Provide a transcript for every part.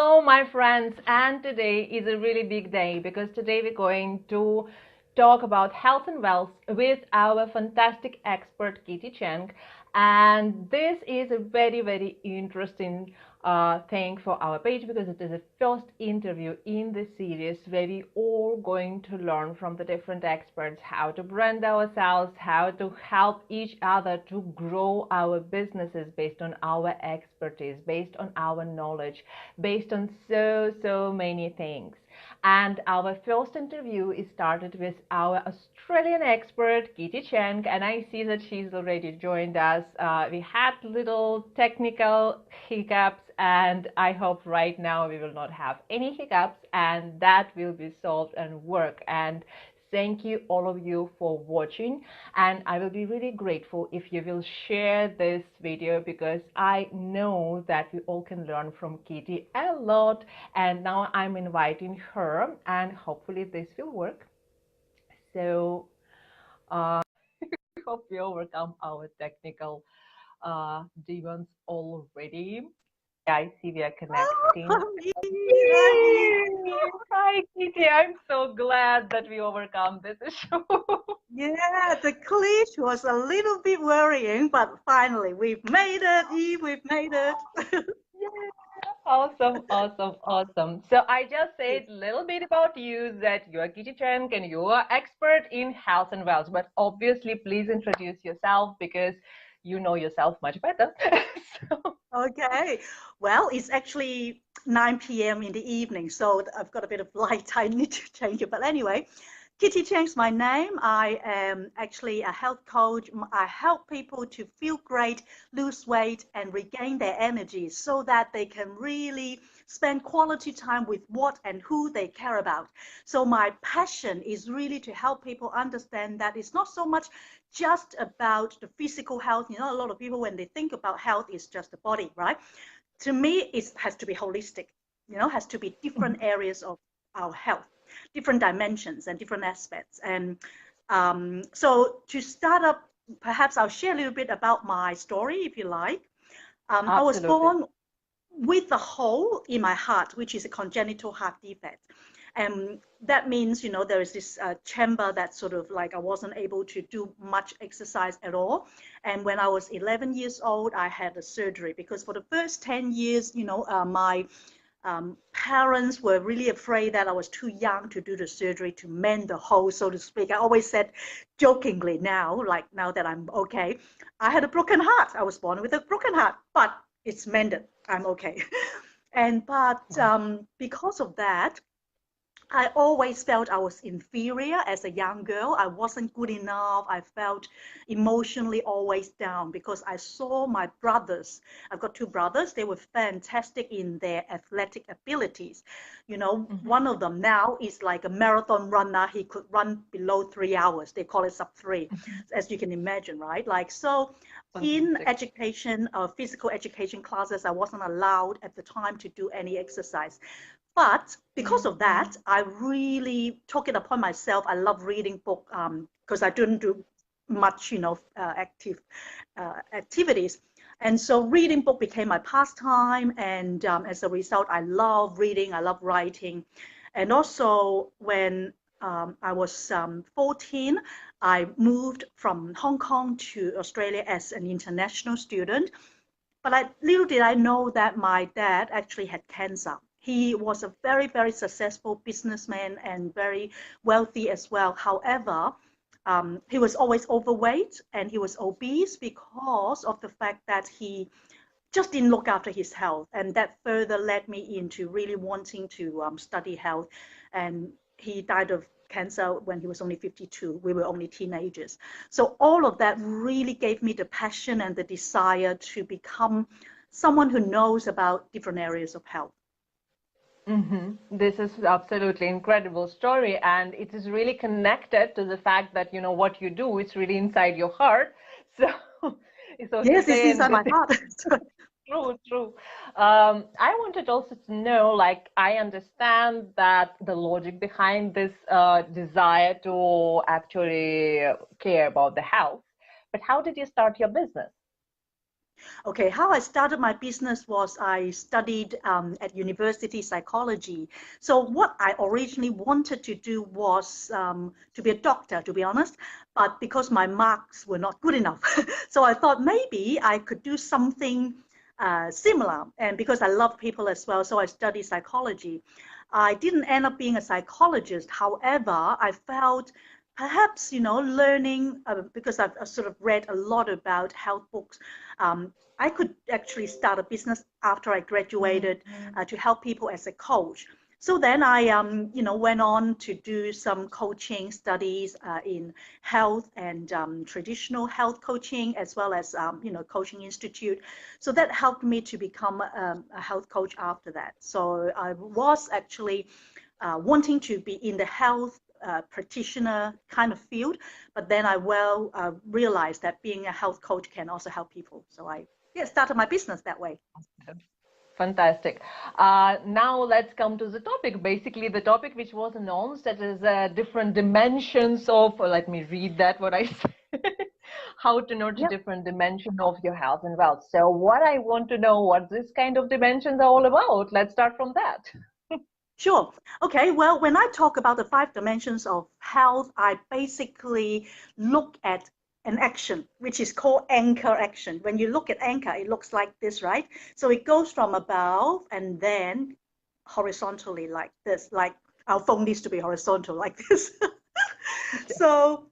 Hello, my friends, and today is a really big day because today we're going to talk about health and wealth with our fantastic expert Kitty Cheng. And this is a very, very interesting thing for our page because it is the first interview in the series where we all going to learn from the different experts how to brand ourselves, how to help each other to grow our businesses based on our expertise, based on our knowledge, based on so many things. And our first interview is started with our Australian expert, Kitty Cheng, and I see that she's already joined us. We had little technical hiccups, and I hope right now we will not have any hiccups, and that will be solved and work. And thank you all of you for watching, and I will be really grateful if you will share this video because I know that we all can learn from Kitty a lot, and now I'm inviting her and hopefully this will work. So I hope we overcome our technical demons already. I see we are connecting. Hi, Kitty. I'm so glad that we overcome this issue. Yeah, the glitch was a little bit worrying, but finally we've made it, Eve, we've made it. Yeah. Awesome. So I just said a little bit about you that you are Kitty Cheng and you are expert in health and wealth. But obviously, please introduce yourself because you know yourself much better. So, Okay, well, it's actually 9 p.m. in the evening, so I've got a bit of light. I need to change it. But anyway, Kitty Cheng's my name. I am actually a health coach. I help people to feel great, lose weight, and regain their energy so that they can really spend quality time with what and who they care about. So my passion is really to help people understand that it's not so much just about the physical health. You know, a lot of people, when they think about health, it's just the body, right? To me, it has to be holistic, has to be different areas of our health, different dimensions and different aspects. And so to start up, perhaps I'll share a little bit about my story, if you like. I was absolutely. born with a hole in my heart, which is a congenital heart defect. And that means, there is this chamber that sort of like I wasn't able to do much exercise at all. And when I was 11 years old, I had a surgery because for the first 10 years, my parents were really afraid that I was too young to do the surgery to mend the hole, so to speak. I always said jokingly now, like now that I'm okay, I had a broken heart. I was born with a broken heart, but it's mended. I'm okay. But because of that, I always felt I was inferior as a young girl. I wasn't good enough. I felt emotionally always down because I saw my brothers. I've got two brothers. They were fantastic in their athletic abilities. One of them now is like a marathon runner. He could run below 3 hours. They call it sub three, as you can imagine, right? Like, so in Fantastic. education, physical education classes, I wasn't allowed at the time to do any exercise. But because of that, I really took it upon myself. I love reading book because I didn't do much, active activities. And so reading book became my pastime. And as a result, I love reading, I love writing. And also when I was 14, I moved from Hong Kong to Australia as an international student. But little did I know that my dad actually had cancer. He was a very, very successful businessman and very wealthy as well. However, he was always overweight and he was obese because of the fact that he just didn't look after his health. And that further led me into really wanting to study health. And he died of cancer when he was only 52. We were only teenagers. So all of that really gave me the passion and the desire to become someone who knows about different areas of health. This is absolutely incredible story, and it is really connected to the fact that what you do is really inside your heart. So, so to Yes, it's say, and inside this my is heart. true. I wanted also to know, like, I understand that the logic behind this desire to actually care about the health, but how did you start your business? Okay, how I started my business was I studied at university psychology. So what I originally wanted to do was to be a doctor, to be honest. But because my marks were not good enough, so I thought maybe I could do something similar. And because I love people as well, so I studied psychology. I didn't end up being a psychologist. However, I felt perhaps, learning, because I've sort of read a lot about health books, I could actually start a business after I graduated to help people as a coach. So then I, went on to do some coaching studies in health and traditional health coaching, as well as, coaching institute. So that helped me to become a health coach after that. So I was actually wanting to be in the health practitioner kind of field, but then I realized that being a health coach can also help people. So I started my business that way. Fantastic. Now let's come to the topic. Basically, the topic which was announced, that is different dimensions of, let me read that, what I said, how to notice Yep. different dimension of your health and wealth. So what I want to know, what this kind of dimensions are all about. Let's start from that. Sure. Okay. Well, when I talk about the 5 dimensions of health, I basically look at an action, which is called anchor action. When you look at anchor, it looks like this, right? So it goes from above and then horizontally like this, like our phone needs to be horizontal like this. So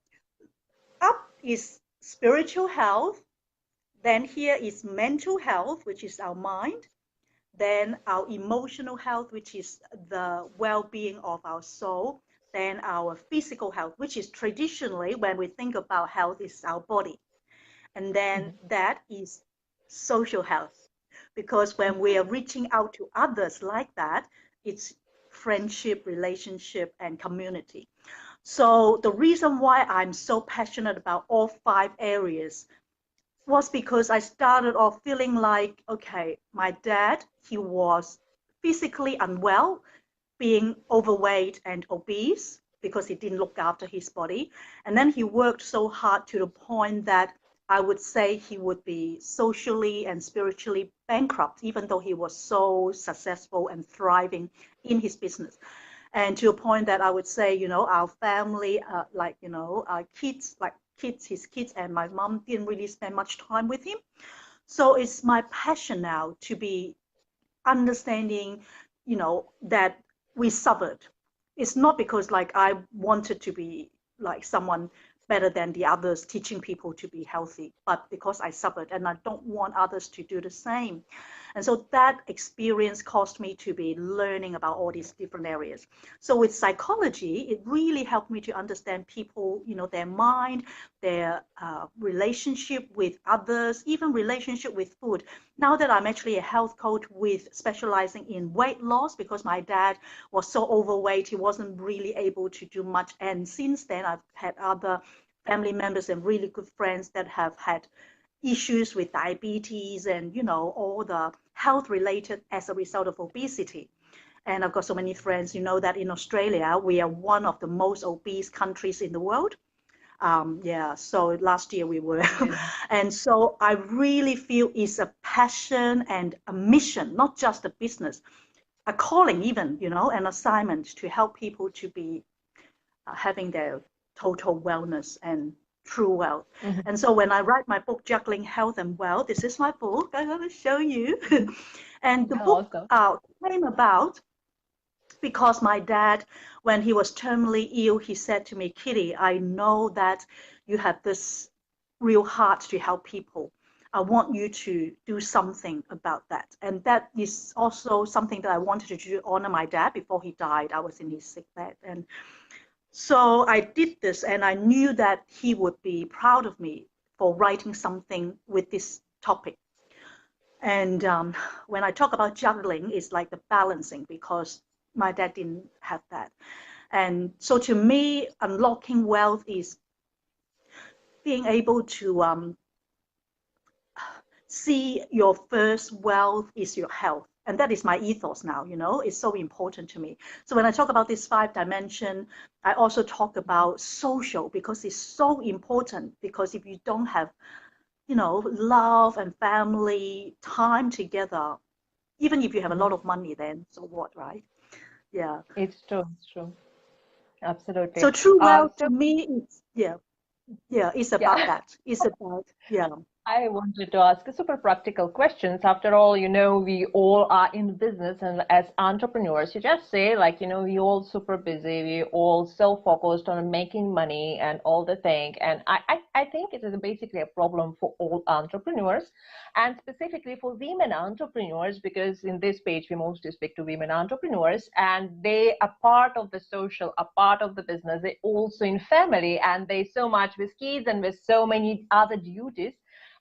up is spiritual health. Then here is mental health, which is our mind. Then our emotional health, which is the well-being of our soul. Then our physical health, which is traditionally, when we think about health, is our body. And then that is social health, because when we are reaching out to others like that, it's friendship, relationship, and community. So the reason why I'm so passionate about all 5 areas was because I started off feeling like, okay, my dad, he was physically unwell, being overweight and obese because he didn't look after his body. And then he worked so hard to the point that I would say he would be socially and spiritually bankrupt, even though he was so successful and thriving in his business. And to a point that I would say, our family, our kids, his kids and my mom didn't really spend much time with him. So it's my passion now to be understanding, that we suffered. It's not because like I wanted to be like someone better than the others teaching people to be healthy, but because I suffered and I don't want others to do the same. And so that experience caused me to be learning about all these different areas. So with psychology, it really helped me to understand people, their mind, their relationship with others, even relationship with food. Now that I'm actually a health coach with specializing in weight loss, because my dad was so overweight, he wasn't really able to do much. And since then, I've had other family members and really good friends that have had issues with diabetes and, all the health related as a result of obesity. And I've got so many friends, that in Australia, we are one of the most obese countries in the world. So last year we were. And so I really feel it's a passion and a mission, not just a business, a calling even, an assignment to help people to be having their total wellness and true wealth. And so when I write my book, Juggling Health and Wealth, this is my book, I'm going to show you. And the book came about because my dad, when he was terminally ill, he said to me, Kitty, I know that you have this real heart to help people. I want you to do something about that. And that is also something that I wanted to do to honor my dad before he died. I was in his sick bed. And so I did this, and I knew that he would be proud of me for writing something with this topic. And when I talk about juggling, it's like the balancing, because my dad didn't have that. And so to me, unlocking wealth is being able to see your first wealth is your health. And that is my ethos now, it's so important to me. So when I talk about this 5 dimension, I also talk about social, because it's so important, because if you don't have love and family time together. Even if you have a lot Mhm. of money, then so what, right? Yeah. It's true. It's true. Absolutely. So true wealth So to me, it's yeah, it's about yeah. that. It's about yeah, I wanted to ask a super practical questions. After all, we all are in business and as entrepreneurs, you just say like, we all super busy, we all so focused on making money and all the thing. And I think it is basically a problem for all entrepreneurs and specifically for women entrepreneurs, because in this page, we mostly speak to women entrepreneurs and they are part of the social, a part of the business. They also in family and they so much with kids and with so many other duties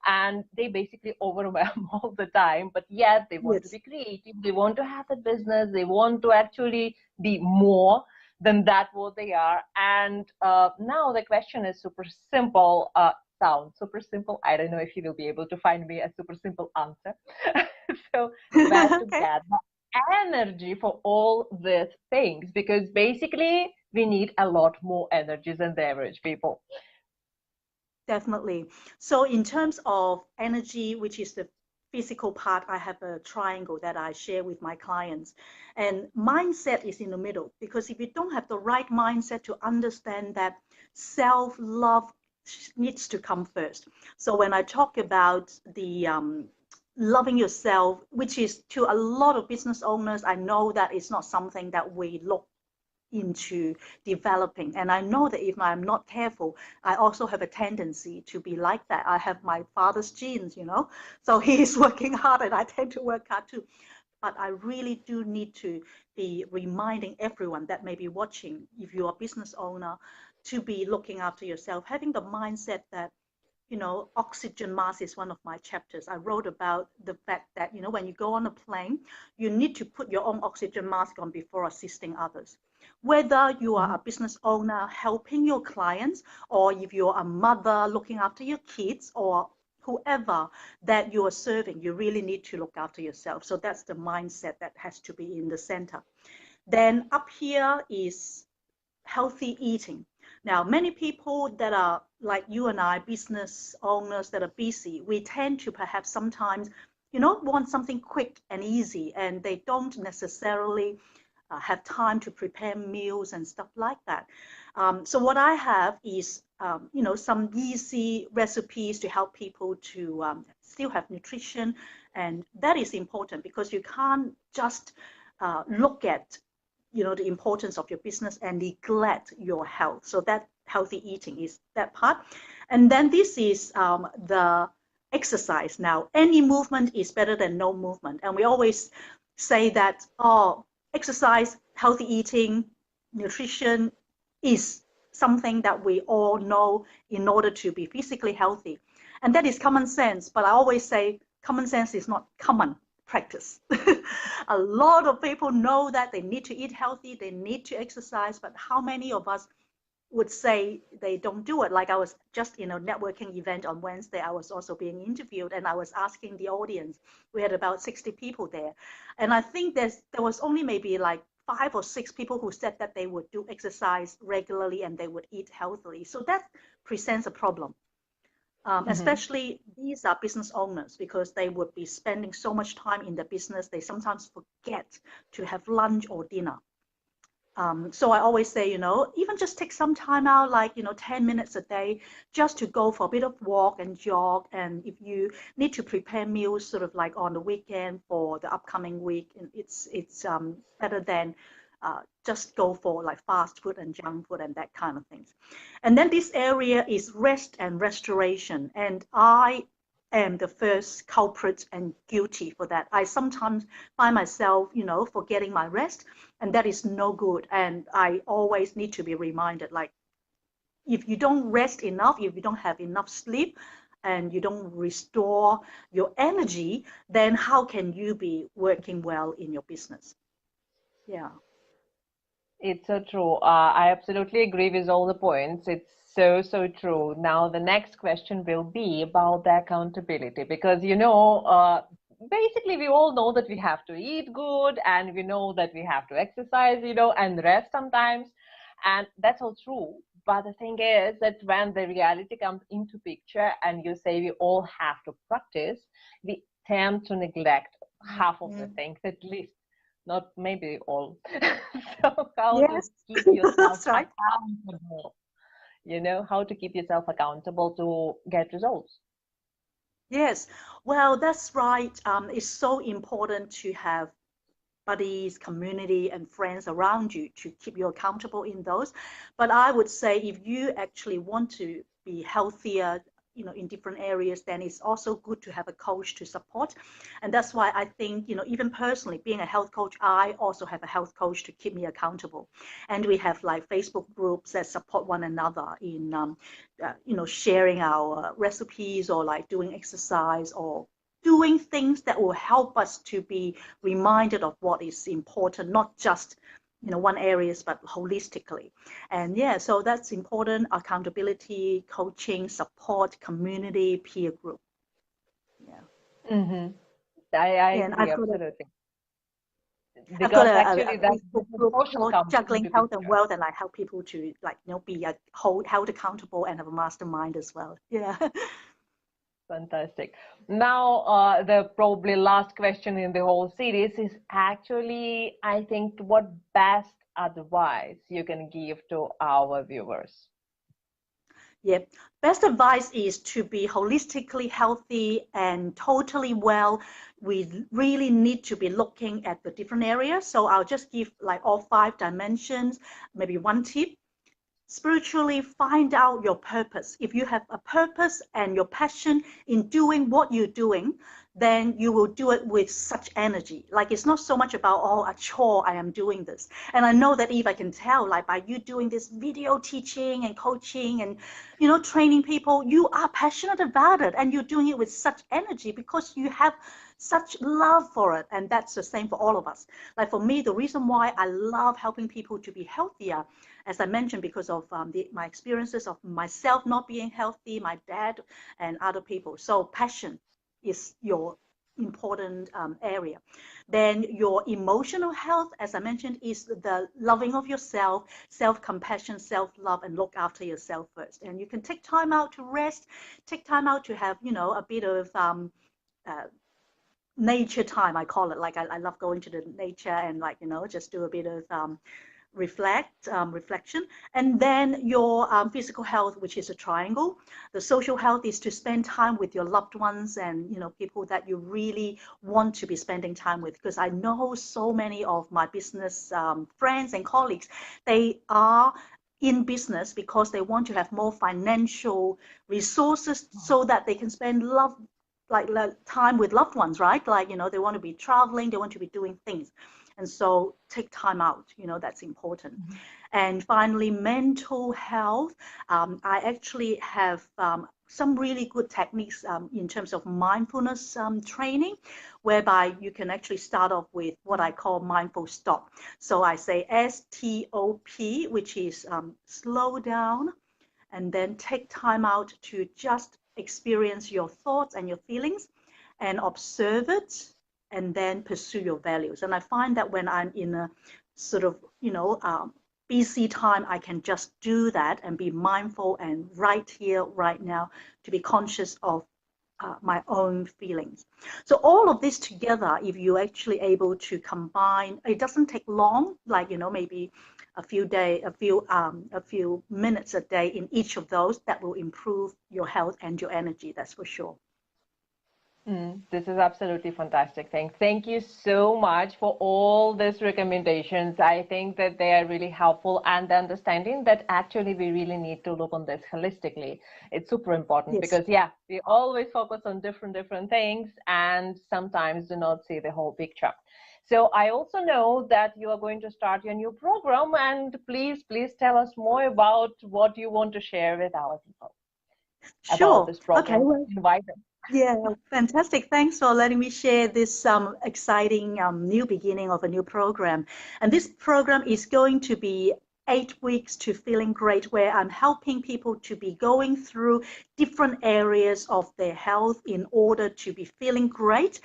and they basically overwhelm all the time, but yet they want to yes, be creative, they want to have a business, they want to actually be more than that what they are. And now the question is super simple, sounds super simple. I don't know if you will be able to find me a super simple answer. So where to okay, get the energy for all these things, because basically we need a lot more energy than the average people. definitely. So in terms of energy, which is the physical part, I have a triangle that I share with my clients, and mindset is in the middle because if you don't have the right mindset to understand that self-love needs to come first. So when I talk about the loving yourself, which is to a lot of business owners, I know that it's not something that we look into developing. And I know that if I'm not careful, I also have a tendency to be like that. I have my father's genes. So he is working hard and I tend to work hard too. But I really do need to be reminding everyone that may be watching, if you're a business owner, to be looking after yourself, having the mindset that oxygen mask is one of my chapters. I wrote about the fact that, when you go on a plane, you need to put your own oxygen mask on before assisting others. Whether you are Mhm. a business owner helping your clients, or if you're a mother looking after your kids, or whoever that you are serving, you really need to look after yourself. So that's the mindset that has to be in the center. Then up here is healthy eating. Now, many people that are like you and I, business owners that are busy, we tend to perhaps sometimes, want something quick and easy, and they don't necessarily have time to prepare meals and stuff like that. So what I have is, some easy recipes to help people to still have nutrition, and that is important because you can't just look at the importance of your business and neglect your health. So that healthy eating is that part. And then this is the exercise. Now, any movement is better than no movement. And we always say that, exercise, healthy eating, nutrition is something that we all know in order to be physically healthy. And that is common sense. But I always say common sense is not common practice. A lot of people know that they need to eat healthy, they need to exercise, but how many of us would say they don't do it? Like I was just in a networking event on Wednesday, I was also being interviewed and I was asking the audience. We had about 60 people there. And I think there was only maybe like 5 or 6 people who said that they would do exercise regularly and they would eat healthily. So that presents a problem. Mhm. Especially these are business owners because they would be spending so much time in the business, they sometimes forget to have lunch or dinner. So I always say, even just take some time out, like, 10 minutes a day, just to go for a bit of walk and jog. And if you need to prepare meals sort of like on the weekend for the upcoming week, it's better than just go for like fast food and junk food and that kind of things. And then this area is rest and restoration. And I am the first culprit and guilty for that. I sometimes find myself, forgetting my rest, and that is no good. And I always need to be reminded, like, if you don't rest enough, if you don't have enough sleep, and you don't restore your energy, then how can you be working well in your business? Yeah. It's so true. I absolutely agree with all the points. It's so, so true. Now, the next question will be about the accountability because, basically, we all know that we have to eat good and we know that we have to exercise, and rest sometimes. And that's all true. But the thing is that when the reality comes into picture and you say we all have to practice, we tend to neglect half of the things, at least, not maybe all. So how to Yes, keep yourself that's right. accountable, how to keep yourself accountable to get results. Yes, well, that's right. It's so important to have buddies, community, and friends around you to keep you accountable in those. But I would say if you actually want to be healthier, in different areas, then it's also good to have a coach to support. And that's why I think, even personally, being a health coach, I also have a health coach to keep me accountable. And we have like Facebook groups that support one another in, sharing our recipes or like doing exercise or doing things that will help us to be reminded of what is important, not just one areas, but holistically. And yeah, so that's important: accountability, coaching, support, community, peer group. Yeah. Mm-hmm. I And agree, absolutely. I've got Because actually a that Facebook the group social called comes Juggling into Health and picture. Wealth, and I help people to be held accountable and have a mastermind as well. Yeah. Fantastic. Now, the probably last question in the whole series is actually, I think, what best advice you can give to our viewers? Yeah, best advice is to be holistically healthy and totally well. We really need to be looking at the different areas. So I'll just give like all 5 dimensions, maybe one tip. Spiritually, find out your purpose. If you have a purpose and your passion in doing what you're doing, then you will do it with such energy. Like it's not so much about, oh, a chore, I am doing this. And I know that if I can tell, like by you doing this video teaching and coaching and, training people, you are passionate about it and you're doing it with such energy because you have such love for it. And that's the same for all of us. Like for me, the reason why I love helping people to be healthier, as I mentioned, because of my experiences of myself not being healthy, my dad and other people. So passion is your important area. Then your emotional health, as I mentioned, is the loving of yourself, self-compassion, self-love, and look after yourself first. And you can take time out to rest, take time out to have, a bit of uh, nature time, I call it. Like I love going to the nature and like, just do a bit of reflection. And then your physical health, which is a triangle. The social health is to spend time with your loved ones and people that you really want to be spending time with, because I know so many of my business friends and colleagues, they are in business because they want to have more financial resources so that they can spend like time with loved ones, right? Like they want to be traveling, they want to be doing things. And so take time out, that's important. Mhm. And finally, mental health. I actually have some really good techniques in terms of mindfulness training, whereby you can actually start off with what I call mindful stop. So I say STOP, which is slow down, and then take time out to just experience your thoughts and your feelings and observe it and then pursue your values. And I find that when I'm in a sort of, busy time, I can just do that and be mindful and right here, right now, to be conscious of my own feelings. So all of this together, if you're actually able to combine, it doesn't take long, like, maybe a few minutes a day in each of those, that will improve your health and your energy, that's for sure. This is absolutely fantastic. Thank you so much for all these recommendations. I think that they are really helpful, and understanding that actually we really need to look on this holistically. It's super important Yes. because yeah, we always focus on different things and sometimes do not see the whole picture. So I also know that you are going to start your new program, and please tell us more about what you want to share with our people about Sure. this Okay. program. Well, Invite them. yeah, fantastic. Thanks for letting me share this exciting new beginning of a new program. And this program is going to be 8 weeks to feeling great, where I'm helping people to be going through different areas of their health in order to be feeling great.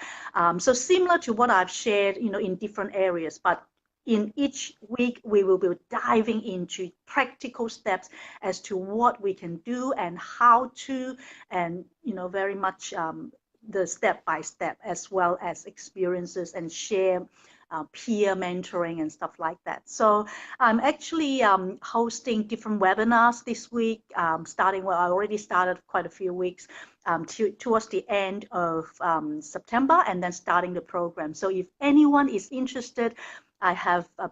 So similar to what I've shared, in different areas, but in each week, we will be diving into practical steps as to what we can do and how to, and very much the step by step, as well as experiences, and share peer mentoring and stuff like that. So I'm actually hosting different webinars this week, starting, well, I already started quite a few weeks towards the end of September, and then starting the program. So if anyone is interested, I have a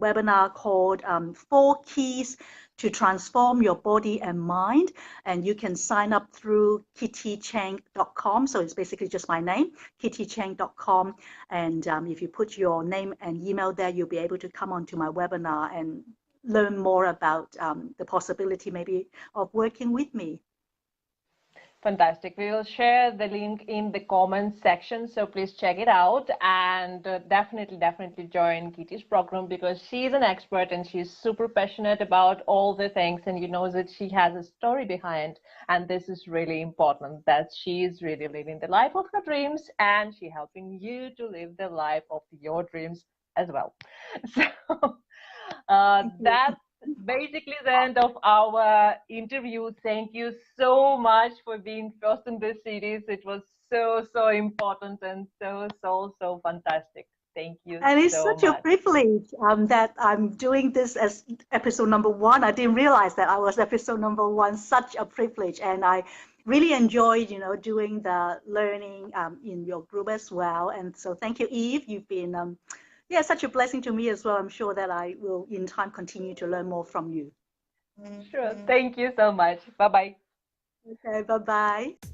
webinar called 4 Keys to Transform Your Body and Mind, and you can sign up through kittycheng.com. So it's basically just my name, kittycheng.com, and if you put your name and email there, you'll be able to come onto my webinar and learn more about the possibility maybe of working with me. Fantastic. We will share the link in the comments section, so please check it out, and definitely join Kitty's program, because she's an expert and she's super passionate about all the things, and you know that she has a story behind, and this is really important, that she is really living the life of her dreams, and she helping you to live the life of your dreams as well. So that's basically the end of our interview. Thank you so much for being first in this series. It was so important and so fantastic. Thank you And it's so such a much. privilege that I'm doing this as episode number 1. I didn't realize that I was episode number 1. Such a privilege, and I really enjoyed, doing the learning in your group as well. And so, thank you, Eve. You've been, yeah, such a blessing to me as well. I'm sure that I will, in time, continue to learn more from you. Sure. Thank you so much. Bye bye. Okay, bye bye.